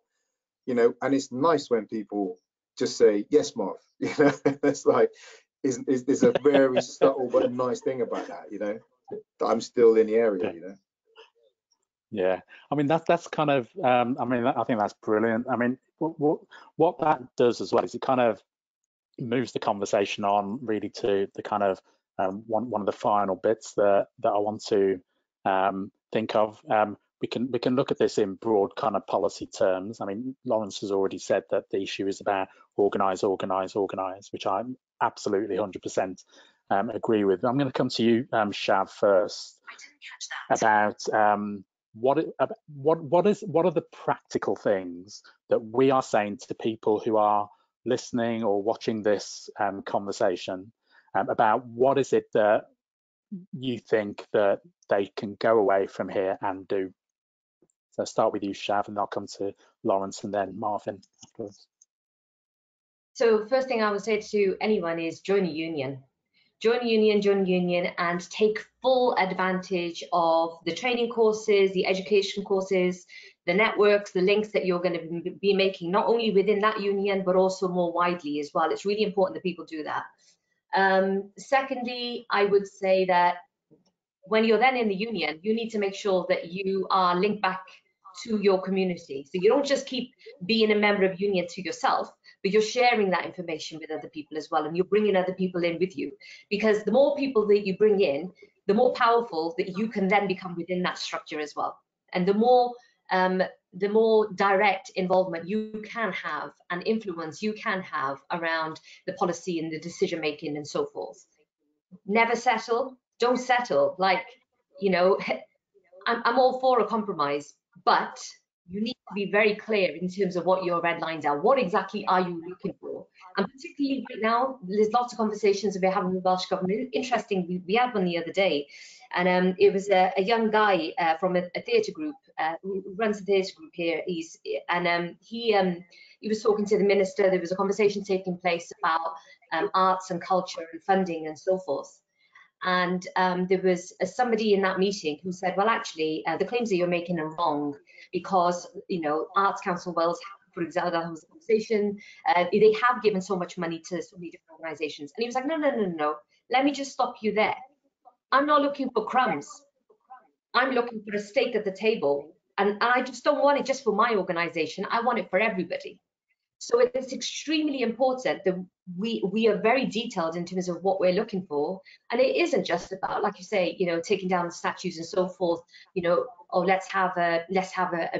E: you know, and it's nice when people just say, yes, Marv, you know. It's like, there's a very subtle but nice thing about that, you know, that I'm still in the area, you know.
B: Yeah, I mean that's kind of I mean I think that's brilliant. I mean what that does as well is it kind of moves the conversation on really to the kind of one of the final bits that I want to think of. We can look at this in broad kind of policy terms. I mean, Laurence has already said that the issue is about organise, which I absolutely 100% agree with. I'm going to come to you, Shav, first about what are the practical things that we are saying to people who are listening or watching this conversation about what is it that you think that they can go away from here and do. So I'll start with you, Shav, and I'll come to Laurence and then Marvin afterwards.
D: So first thing I would say to anyone is join a union. Join a union, and take full advantage of the training courses, the education courses, the networks, the links that you're going to be making, not only within that union, but also more widely as well. It's really important that people do that. Secondly, I would say that when you're then in the union, you need to make sure that you are linked back to your community. So you don't just keep being a member of union to yourself, but you're sharing that information with other people as well, and you're bringing other people in with you. Because the more people that you bring in, the more powerful that you can then become within that structure as well. And the more direct involvement you can have and influence you can have around the policy and the decision making and so forth. Never settle. Don't settle. Like, you know, I'm all for a compromise, but you need to be very clear in terms of what your red lines are. What exactly are you looking for? And particularly right now, there's lots of conversations we're having with the Welsh Government. Interesting, we had one the other day, and it was a young guy from a theatre group who runs a theatre group here. He was talking to the minister. There was a conversation taking place about arts and culture and funding and so forth. And there was somebody in that meeting who said, well, actually, the claims that you're making are wrong because, you know, Arts Council Wales, for example, that was a conversation, they have given so much money to so many different organisations. And he was like, no, let me just stop you there. I'm not looking for crumbs. I'm looking for a stake at the table. And I just don't want it just for my organisation. I want it for everybody. So it is extremely important that we are very detailed in terms of what we're looking for, and it isn't just about, like you say, you know, taking down the statues and so forth. You know, oh, let's have a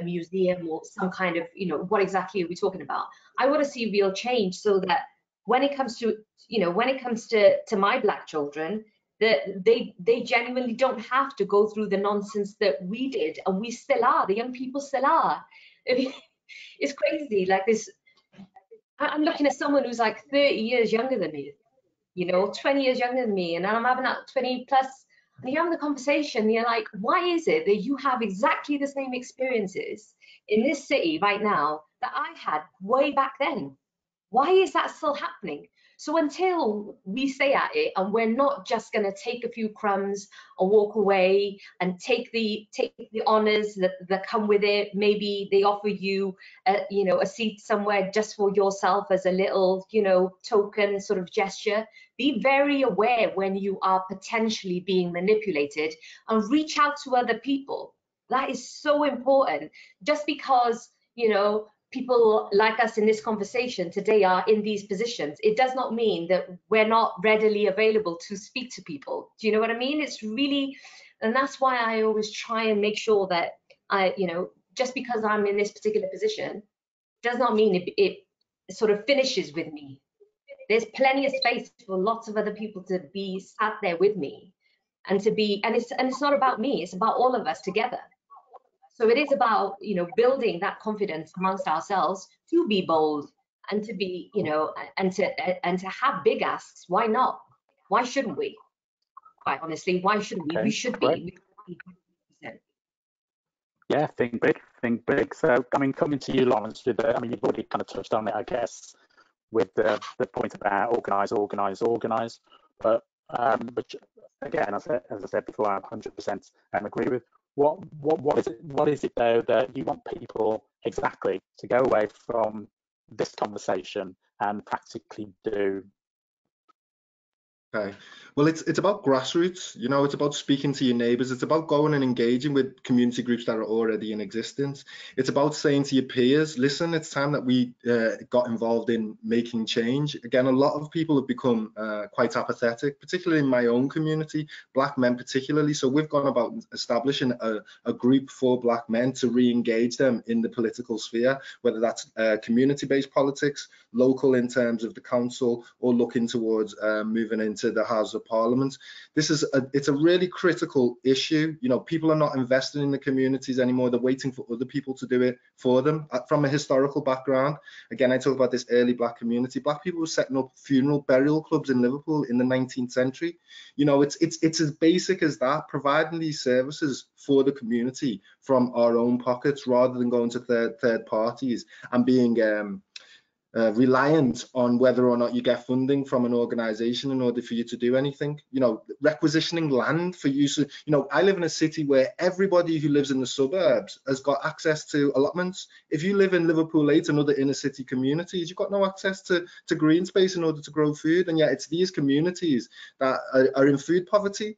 D: museum or some kind of, you know, what exactly are we talking about? I want to see real change so that when it comes to, you know, when it comes to my Black children, that they genuinely don't have to go through the nonsense that we did, and we still are. The young people still are. I mean, it's crazy. Like this. I'm looking at someone who's like 30 years younger than me, you know, 20 years younger than me, and I'm having that 20 plus, and you're having the conversation, you're like, why is it that you have exactly the same experiences in this city right now that I had way back then? Why is that still happening? So until we stay at it, and we're not just going to take a few crumbs and walk away and take the honours that come with it, maybe they offer you, you know, a seat somewhere just for yourself as a little, you know, token sort of gesture. Be very aware when you are potentially being manipulated, and reach out to other people. That is so important. Just because, you know, people like us in this conversation today are in these positions, it does not mean that we're not readily available to speak to people. Do you know what I mean? It's really, and that's why I always try and make sure that I, you know, just because I'm in this particular position does not mean it sort of finishes with me. There's plenty of space for lots of other people to be sat there with me, and to be, and it's not about me, it's about all of us together. So it is about, you know, building that confidence amongst ourselves to be bold and to be, you know, and to have big asks. Why not? Why shouldn't we? Quite honestly, why shouldn't we?
B: Okay,
D: We should
B: great.
D: be.
B: Yeah, think big, think big. So, I mean, coming to you, Laurence, with I mean, you've already kind of touched on it, I guess. with the point about organise. But which again, as I said before, I 100% agree with. What is it though that you want people exactly to go away from this conversation and practically do?
C: Okay. Well, it's about grassroots, you know, it's about speaking to your neighbours. It's about going and engaging with community groups that are already in existence. It's about saying to your peers, listen, it's time that we got involved in making change. Again, a lot of people have become quite apathetic, particularly in my own community, Black men particularly. So we've gone about establishing a group for Black men to re-engage them in the political sphere, whether that's community-based politics, local in terms of the council, or looking towards moving into the House of Parliament. It's a really critical issue. You know, people are not investing in the communities anymore. They're waiting for other people to do it for them. From a historical background, again, I talk about this early Black community. Black people were setting up funeral burial clubs in Liverpool in the 19th century. You know, it's as basic as that, providing these services for the community from our own pockets rather than going to third parties and being reliant on whether or not you get funding from an organization in order for you to do anything. You know, requisitioning land for use. You know, I live in a city where everybody who lives in the suburbs has got access to allotments. If you live in Liverpool 8 and other inner city communities, you've got no access to green space in order to grow food. And yet it's these communities that are in food poverty.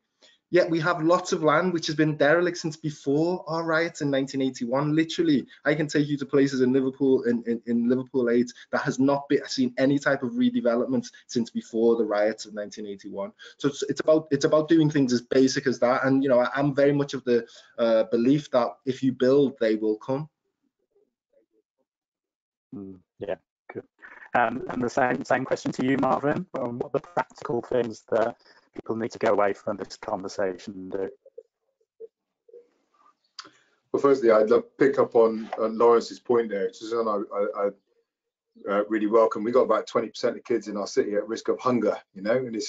C: Yet we have lots of land which has been derelict since before our riots in 1981. Literally, I can take you to places in Liverpool, in Liverpool 8, that has not seen any type of redevelopment since before the riots of 1981. So it's about doing things as basic as that. And you know, I'm very much of the belief that if you build, they will come.
B: Yeah, good. And the same question to you, Marvin. What are the practical things that people need to go away from this conversation and do?
E: Well, firstly, I'd love to pick up on Laurence's point there. Susanna, I really welcome. We got about 20% of kids in our city at risk of hunger, you know, and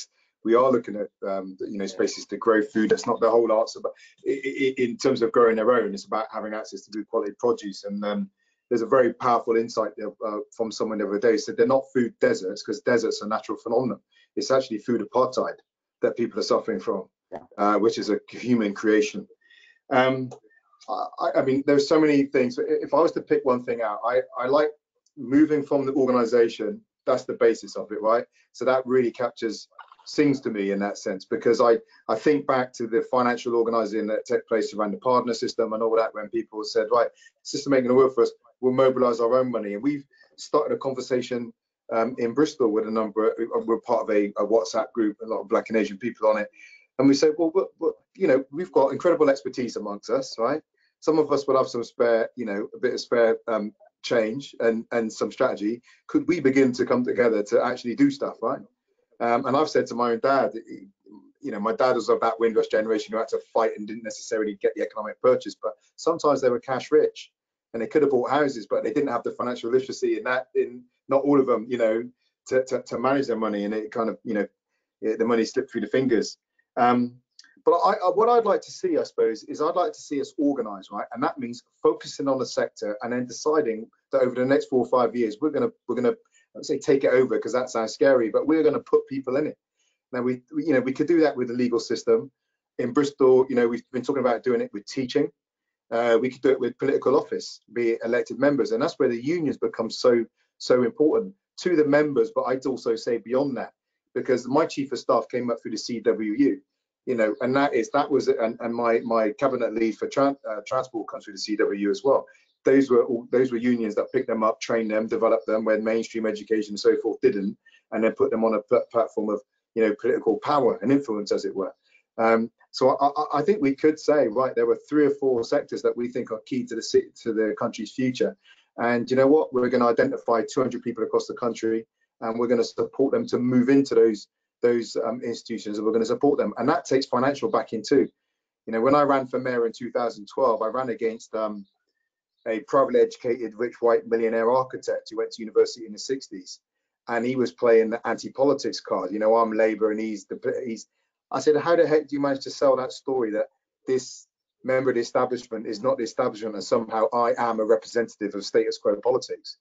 E: we are looking at you know, spaces to grow food. That's not the whole answer, but in terms of growing their own, it's about having access to good quality produce. And there's a very powerful insight from someone the other day. Said they're not food deserts, because deserts are a natural phenomenon. It's actually food apartheid that people are suffering from, which is a human creation. I mean, there's so many things. If I was to pick one thing out, I like moving from the organization. That's the basis of it, right? So that really sings to me in that sense, because I think back to the financial organizing that took place around the partner system and all that, when people said, right, system ain't gonna work for us, we'll mobilize our own money. And we've started a conversation in Bristol with we're part of a WhatsApp group, a lot of Black and Asian people on it. And we said, well, you know, we've got incredible expertise amongst us, right? Some of us will have some spare, you know, a bit of spare change and some strategy. Could we begin to come together to actually do stuff, right? And I've said to my own dad, you know, my dad was of that Windrush generation who had to fight and didn't necessarily get the economic purchase, but sometimes they were cash rich and they could have bought houses, but they didn't have the financial literacy in not all of them, you know, to manage their money, and it kind of, you know, the money slipped through the fingers. But what I'd like to see, I suppose, is I'd like to see us organise, right? And that means focusing on the sector and then deciding that over the next 4 or 5 years, we're gonna I'd say take it over, because that sounds scary, but we're gonna put people in it. Now we could do that with the legal system. In Bristol, you know, we've been talking about doing it with teaching. We could do it with political office, be it elected members, and that's where the unions become so important to the members. But I'd also say beyond that, because my chief of staff came up through the CWU. You know, and that was my cabinet lead for transport comes through the CWU as well. Those were unions that picked them up, trained them, developed them, when mainstream education and so forth didn't, and then put them on a platform of, you know, political power and influence, as it were. So I think we could say, right, there were 3 or 4 sectors that we think are key to the country's future. And you know what? We're going to identify 200 people across the country, and we're going to support them to move into those institutions, and we're going to support them. And that takes financial backing too. You know, when I ran for mayor in 2012, I ran against a privately educated rich white millionaire architect who went to university in the 60s, and he was playing the anti-politics card. You know, I'm Labour and he's I said, how the heck do you manage to sell that story that this member of the establishment is not the establishment and somehow I am a representative of status quo politics?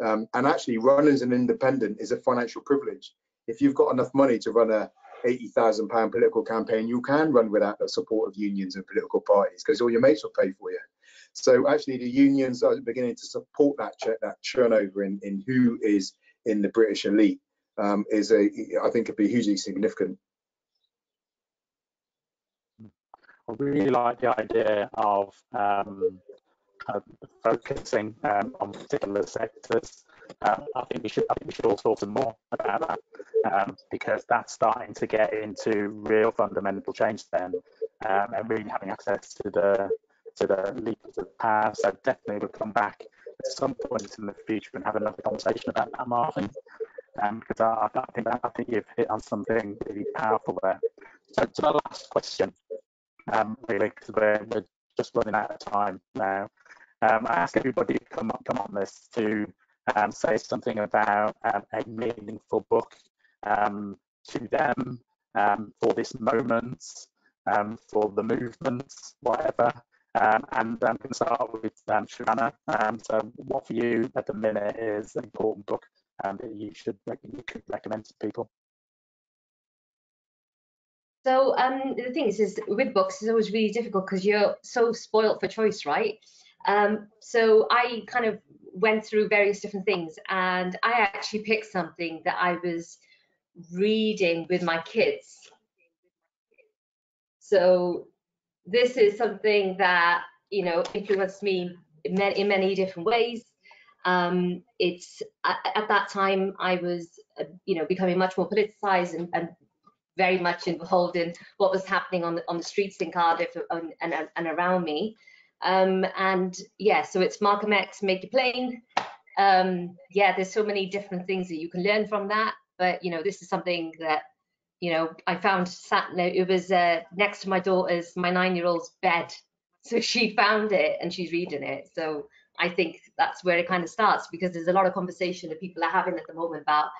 E: And actually running as an independent is a financial privilege. If you've got enough money to run a £80,000 political campaign, you can run without the support of unions and political parties because all your mates will pay for you. So actually the unions are beginning to support that turnover in who is in the British elite I think could be hugely significant.
B: I really like the idea of focusing on particular sectors. I think we should all talk some more about that because that's starting to get into real fundamental change then, and really having access to the levers of power. So definitely we'll come back at some point in the future and have another conversation about that, Marvin. Because I think you've hit on something really powerful there. So to the last question, really, because we're just running out of time now. I ask everybody to come on this to say something about a meaningful book to them for this moment, for the movement, whatever. And I'm going to start with Shavanah. So what for you at the minute is an important book that you could recommend to people?
D: So the thing is with books, it's always really difficult because you're so spoilt for choice, right? So I kind of went through various different things, and I actually picked something that I was reading with my kids. So this is something that, you know, influenced me in many different ways. It's at that time I was, you know, becoming much more politicized and very much involved in what was happening on the streets in Cardiff and around me. And yeah, so it's Malcolm X, Make It Plain. Yeah, there's so many different things that you can learn from that. But, you know, this is something that, you know, I found it was next to my 9-year-old's bed. So she found it and she's reading it. So I think that's where it kind of starts, because there's a lot of conversation that people are having at the moment about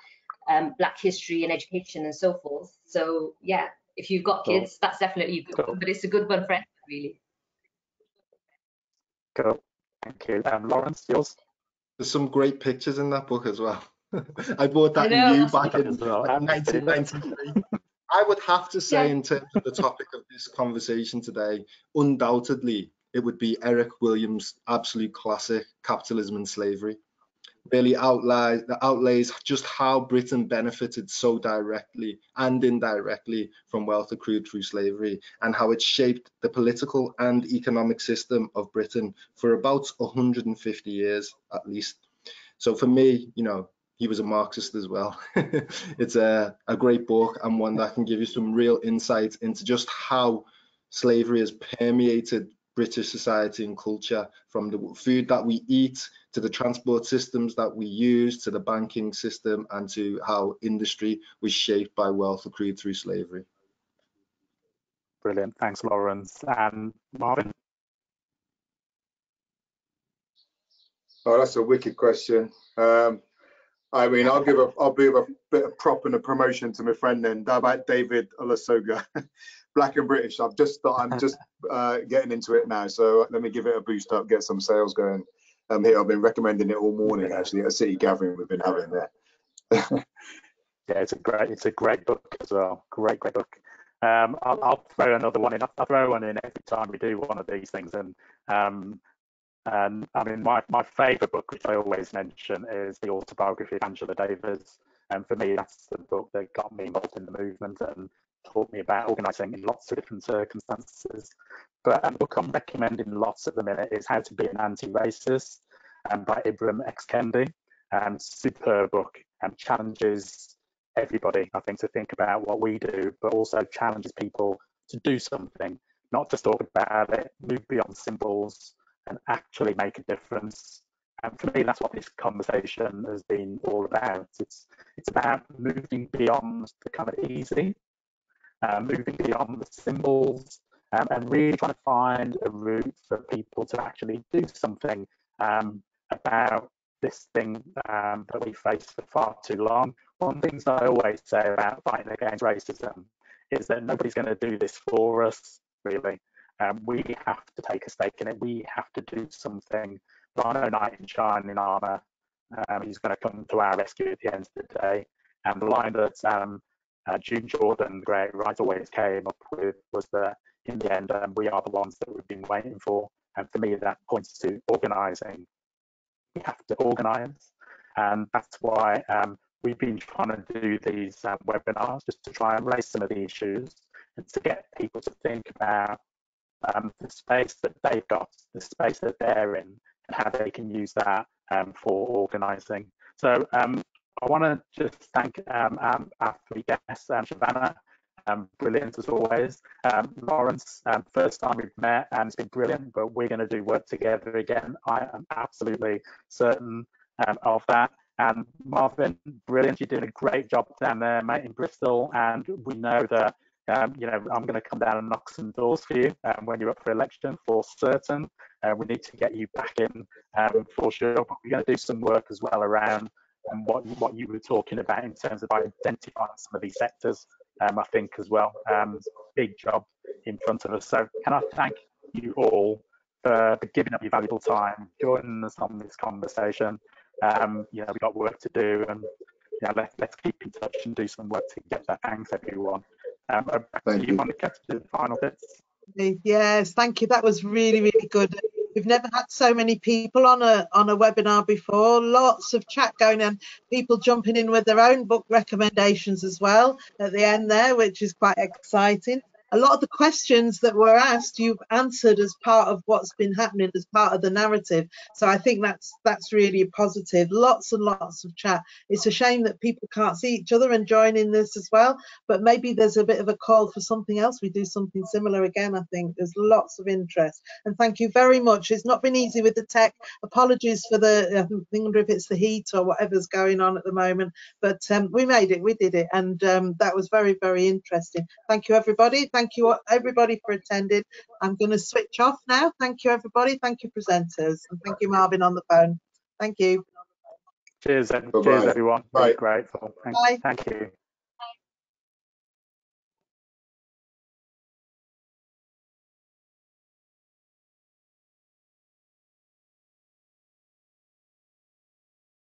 D: Black history and education and so forth. So yeah, if you've got kids, that's definitely a good one, but it's a good one for everyone, really.
B: Cool, thank you. Laurence, yours?
C: There's some great pictures in that book as well. I bought that new back in 1993. I would have to say, in terms of the topic of this conversation today, undoubtedly it would be Eric Williams' absolute classic, Capitalism and Slavery. Really outlays just how Britain benefited so directly and indirectly from wealth accrued through slavery, and how it shaped the political and economic system of Britain for about 150 years at least. So for me, you know, he was a Marxist as well. It's a great book, and one that can give you some real insight into just how slavery has permeated British society and culture, from the food that we eat to the transport systems that we use to the banking system, and to how industry was shaped by wealth accrued through slavery.
B: Brilliant, thanks, Laurence. And Marvin?
E: Oh, that's a wicked question. I mean, I'll give a bit of prop and a promotion to my friend then. How about David Olusoga, Black and British? I'm just getting into it now, so let me give it a boost up, get some sales going. Here, I've been recommending it all morning actually at a city gathering we've been having there.
B: Yeah, it's a great book as well. Great book. I'll throw another one in. I'll throw one in every time we do one of these things, and I mean, my favourite book, which I always mention, is the autobiography of Angela Davis. And for me, that's the book that got me involved in the movement and taught me about organising in lots of different circumstances. But the book I'm recommending lots at the minute is How to Be an Anti-Racist by Ibram X. Kendi. Superb book, and challenges everybody, I think, to think about what we do, but also challenges people to do something, not just talk about it, move beyond symbols, and actually make a difference. And for me, that's what this conversation has been all about. It's about moving beyond the kind of easy, moving beyond the symbols, and really trying to find a route for people to actually do something about this thing that we face for far too long. One of the things I always say about fighting against racism is that nobody's going to do this for us, really. We have to take a stake in it. We have to do something. Rhino knight in shining armour He's going to come to our rescue at the end of the day. And the line that June Jordan, the great writer, always came up with was that in the end, we are the ones that we've been waiting for. And for me, that points to organising. We have to organise, and that's why we've been trying to do these webinars just to try and raise some of the issues and to get people to think about the space that they've got, the space that they're in, and how they can use that for organising. So I want to just thank our three guests, Shavanah, brilliant as always. Laurence, first time we've met, and it's been brilliant, but we're going to do work together again. I am absolutely certain of that. And Marvin, brilliant. You're doing a great job down there, mate, in Bristol. And we know that, you know, I'm going to come down and knock some doors for you when you're up for election, for certain. We need to get you back in for sure. But we're going to do some work as well around what you were talking about in terms of identifying some of these sectors. I think as well, big job in front of us. So can I thank you all for giving up your valuable time, joining us on this conversation. You know, we've got work to do, and you know, let's keep in touch and do some work together. Thanks, everyone.
E: Thank you.
B: Monica, to do the final bits.
A: Yes, thank you. That was really, really good. We've never had so many people on a webinar before. Lots of chat going on, people jumping in with their own book recommendations as well at the end there, which is quite exciting. A lot of the questions that were asked, you've answered as part of what's been happening, as part of the narrative. So I think that's really positive. Lots and lots of chat. It's a shame that people can't see each other and join in this as well. But maybe there's a bit of a call for something else. We do something similar again. I think there's lots of interest. And thank you very much. It's not been easy with the tech. Apologies for I wonder if it's the heat or whatever's going on at the moment. But we made it. We did it. And that was very, very interesting. Thank you, everybody. Thank you, everybody, for attending. I'm going to switch off now. Thank you, everybody. Thank you, presenters. And thank you, Marvin, on the phone. Thank you.
B: Cheers,
E: Bye-bye.
B: cheers everyone.
E: Bye.
B: Really grateful.
A: Bye.
B: Thank you.